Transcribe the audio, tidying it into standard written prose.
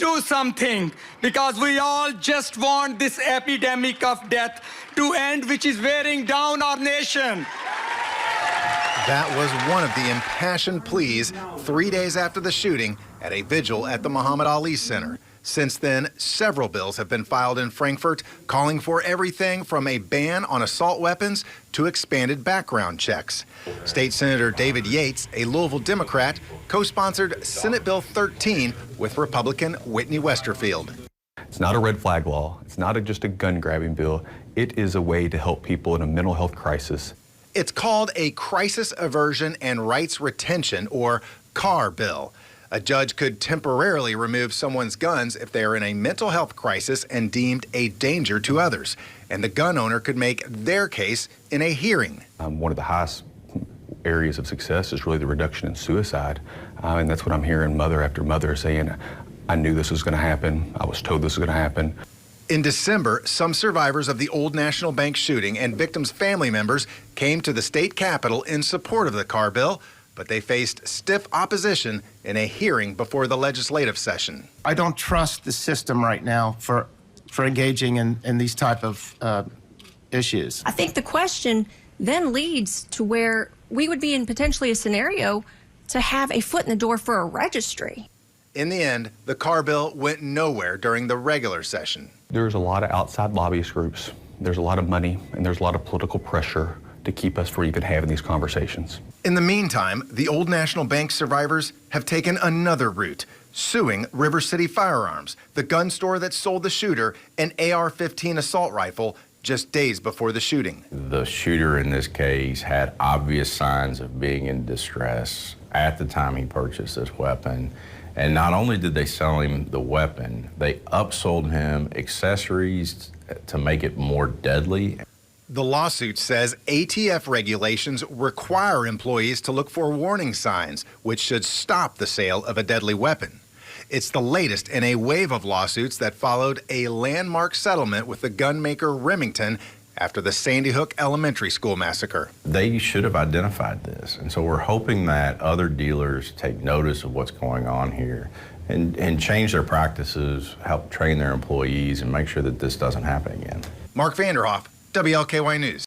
do something, because we all just want this epidemic of death to end, which is wearing down our nation. That was one of the impassioned pleas 3 days after the shooting at a vigil at the Muhammad Ali Center. Since then, several bills have been filed in Frankfort calling for everything from a ban on assault weapons to expanded background checks. State Senator David Yates, a Louisville Democrat, co-sponsored Senate Bill 13 with Republican Whitney Westerfield. It's not a red flag law. It's not just a gun grabbing bill. It is a way to help people in a mental health crisis. It's called a Crisis Aversion and Rights Retention, or CAR bill. A judge could temporarily remove someone's guns if they are in a mental health crisis and deemed a danger to others. And the gun owner could make their case in a hearing. One of the highest areas of success is really the reduction in suicide. And that's what I'm hearing mother after mother saying, I knew this was going to happen. I was told this was going to happen. In December, some survivors of the Old National Bank shooting and victims' family members came to the state capitol in support of the CAR bill, but they faced stiff opposition in a hearing before the legislative session. I don't trust the system right now for engaging in these type of issues. I think the question then leads to where we would be in potentially a scenario to have a foot in the door for a registry. In the end, the CAR bill went nowhere during the regular session. There's a lot of outside lobbyist groups. There's a lot of money, and there's a lot of political pressure to keep us from even having these conversations. In the meantime, the Old National Bank survivors have taken another route, suing River City Firearms, the gun store that sold the shooter an AR-15 assault rifle just days before the shooting. The shooter in this case had obvious signs of being in distress at the time he purchased this weapon. And not only did they sell him the weapon, they upsold him accessories to make it more deadly. The lawsuit says ATF regulations require employees to look for warning signs, which should stop the sale of a deadly weapon. It's the latest in a wave of lawsuits that followed a landmark settlement with the gun maker Remington after the Sandy Hook Elementary School massacre. They should have identified this, and so we're hoping that other dealers take notice of what's going on here and change their practices, help train their employees, and make sure that this doesn't happen again. Mark Vanderhoff, WLKY News.